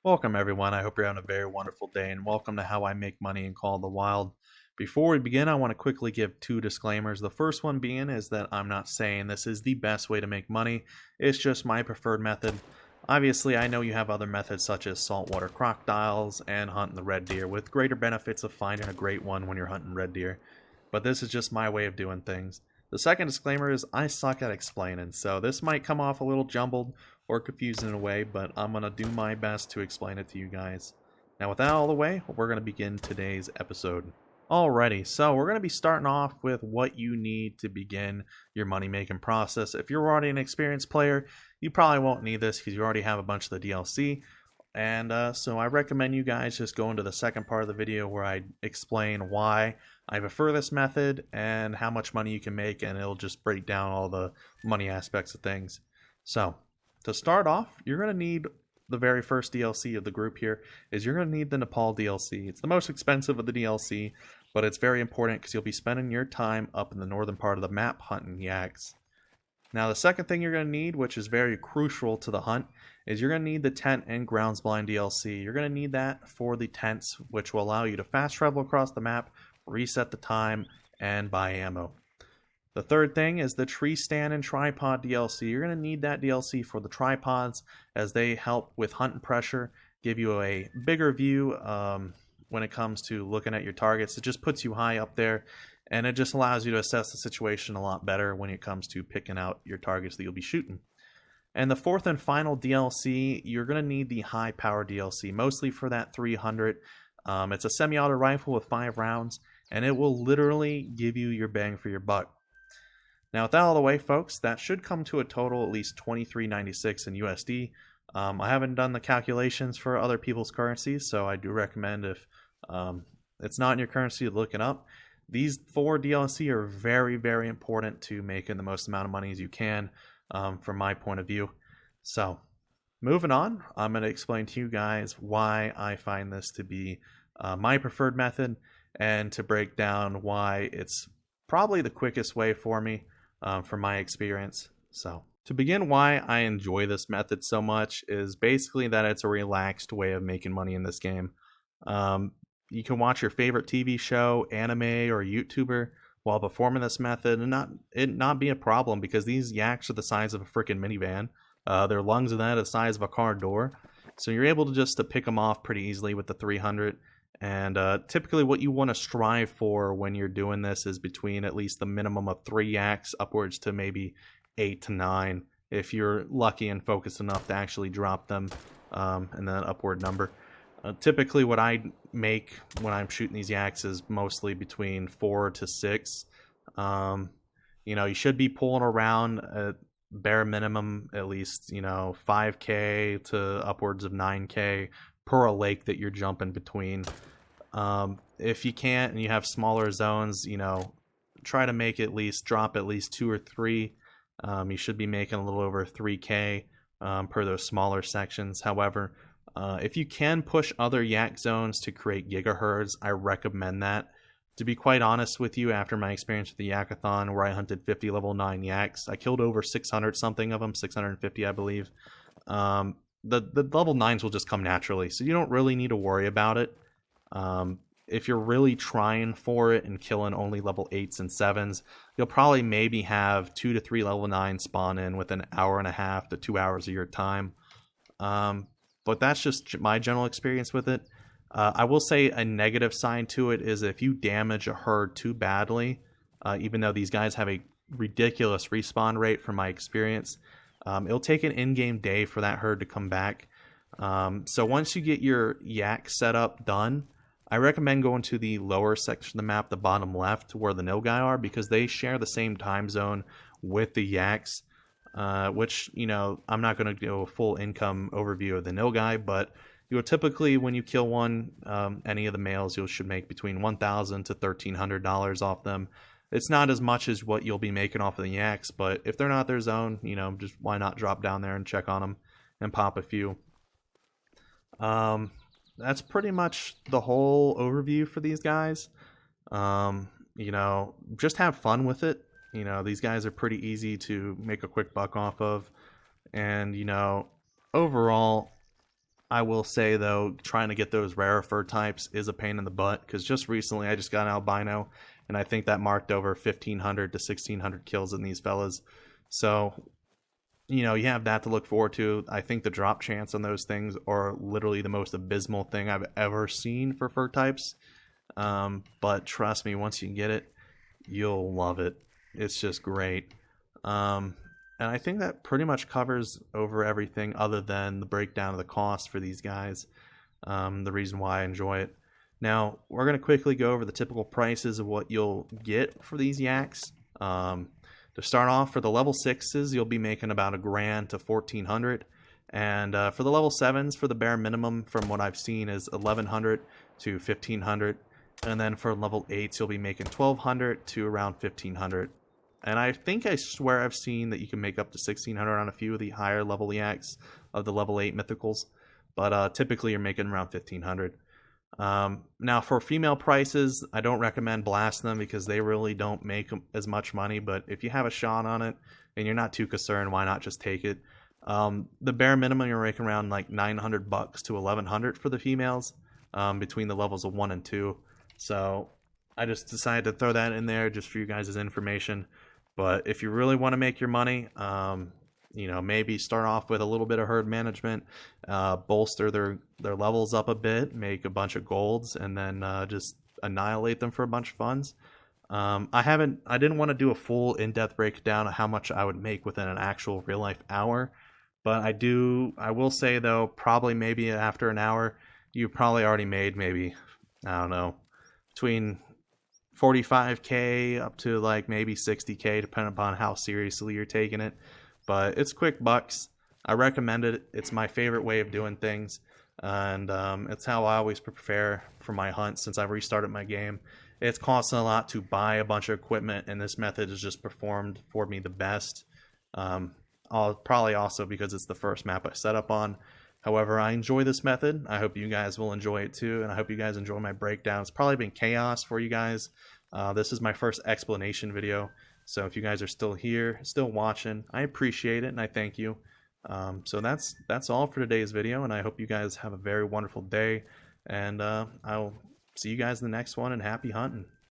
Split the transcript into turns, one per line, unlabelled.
Welcome everyone, I hope you're having a very wonderful day and welcome to How I Make Money in Call of the Wild. Before we begin, I want to quickly give two disclaimers. The first one being is that I'm not saying this is the best way to make money, it's just my preferred method. Obviously, I know you have other methods such as saltwater crocodiles and hunting the red deer with greater benefits of finding a great one when you're hunting red deer, but this is just my way of doing things. The second disclaimer is I suck at explaining, so this might come off a little jumbled or confusing in a way, but I'm going to do my best to explain it to you guys. Now with that out of the way, we're going to begin today's episode. Alrighty, so we're going to be starting off with what you need to begin your money making process. If you're already an experienced player, you probably won't need this because you already have a bunch of the DLC. And so I recommend you guys just go into the second part of the video where I explain why I prefer this method and how much money you can make, and it'll just break down all the money aspects of things. So to start off, you're going to need the very first DLC of the group here is you're going to need the Nepal DLC. It's the most expensive of the DLC, but it's very important because you'll be spending your time up in the northern part of the map hunting yaks. Now the second thing you're going to need, which is very crucial to the hunt, is you're going to need the tent and grounds blind DLC. You're going to need that for the tents, which will allow you to fast travel across the map, reset the time, and buy ammo. The third thing is the tree stand and tripod DLC. You're going to need that DLC for the tripods as they help with hunt and pressure, give you a bigger view when it comes to looking at your targets. It just puts you high up there, and it just allows you to assess the situation a lot better when it comes to picking out your targets that you'll be shooting. And the fourth and final DLC, you're going to need the high power DLC, mostly for that 300. It's a semi-auto rifle with 5 rounds, and it will literally give you your bang for your buck. Now with that out of the way, folks, that should come to a total at least $23.96 in USD. I haven't done the calculations for other people's currencies, so I do recommend if it's not in your currency to look it up. These 4 DLC are very, very important to making the most amount of money as you can from my point of view. So moving on, I'm going to explain to you guys why I find this to be my preferred method and to break down why it's probably the quickest way for me. From my experience. So to begin, why I enjoy this method so much is basically that it's a relaxed way of making money in this game. You can watch your favorite TV show, anime, or YouTuber while performing this method and not be a problem because these yaks are the size of a freaking minivan. Their lungs are the size of a car door. So you're able to just pick them off pretty easily with the 300. And typically what you want to strive for when you're doing this is between at least the minimum of 3 yaks upwards to maybe 8 to 9 if you're lucky and focused enough to actually drop them in that upward number. Typically what I make when I'm shooting these yaks is mostly between 4 to 6. You should be pulling around at bare minimum at least 5k to upwards of 9k per a lake that you're jumping between. If you can't and you have smaller zones, try to make drop at least 2 or 3. You should be making a little over 3k per those smaller sections. However, if you can push other yak zones to create gigahertz, I recommend that. To be quite honest with you, after my experience with the Yakathon where I hunted 50 level 9 yaks, I killed over 600 something of them, 650 I believe. The level 9s will just come naturally, so you don't really need to worry about it. If you're really trying for it and killing only level 8s and 7s, you'll probably maybe have 2 to 3 level 9s spawn in within an hour and a half to 2 hours of your time. But that's just my general experience with it. I will say a negative side to it is if you damage a herd too badly, even though these guys have a ridiculous respawn rate from my experience, it'll take an in-game day for that herd to come back. So once you get your yak setup done, I recommend going to the lower section of the map, the bottom left, where the nilgai are, because they share the same time zone with the yaks, which, I'm not going to go a full income overview of the nilgai, but typically when you kill one, any of the males, you should make between $1,000 to $1,300 off them. It's not as much as what you'll be making off of the yaks, but if they're not their zone, just why not drop down there and check on them and pop a few. That's pretty much the whole overview for these guys. Just have fun with it. These guys are pretty easy to make a quick buck off of. And, overall, I will say though, trying to get those rarer fur types is a pain in the butt, because just recently I just got an albino, and I think that marked over 1,500 to 1,600 kills in these fellas. So you have that to look forward to. I think the drop chance on those things are literally the most abysmal thing I've ever seen for fur types. But trust me, once you get it, you'll love it. It's just great. Um, and I think that pretty much covers over everything other than the breakdown of the cost for these guys. The reason why I enjoy it. Now, we're going to quickly go over the typical prices of what you'll get for these yaks. To start off, for the level 6s, you'll be making about $1,000 to $1,400. And for the level 7s, for the bare minimum, from what I've seen, is $1,100 to $1,500. And then for level 8s, you'll be making $1,200 to around $1,500. And I think I swear I've seen that you can make up to $1,600 on a few of the higher level yaks of the level 8 mythicals. But typically you're making around $1,500. Now for female prices, I don't recommend blasting them because they really don't make as much money. But if you have a shot on it and you're not too concerned, why not just take it? The bare minimum, you're making around like $900 to $1,100 for the females, between the levels of 1 and 2. So I just decided to throw that in there just for you guys' information. But if you really want to make your money, maybe start off with a little bit of herd management, bolster their levels up a bit, make a bunch of golds, and then just annihilate them for a bunch of funds. I didn't want to do a full in-depth breakdown of how much I would make within an actual real life hour, but I will say though, probably maybe after an hour, you probably already made maybe, I don't know, between 45K up to like maybe 60K, depending upon how seriously you're taking it. But it's quick bucks. I recommend it. It's my favorite way of doing things, and it's how I always prepare for my hunt since I've restarted my game. It's costing a lot to buy a bunch of equipment, and this method has just performed for me the best. Probably also because it's the first map I set up on. However, I enjoy this method. I hope you guys will enjoy it too, and I hope you guys enjoy my breakdown. It's probably been chaos for you guys. This is my first explanation video, so if you guys are still here, still watching, I appreciate it and I thank you. So that's all for today's video, and I hope you guys have a very wonderful day, and I'll see you guys in the next one, and happy hunting.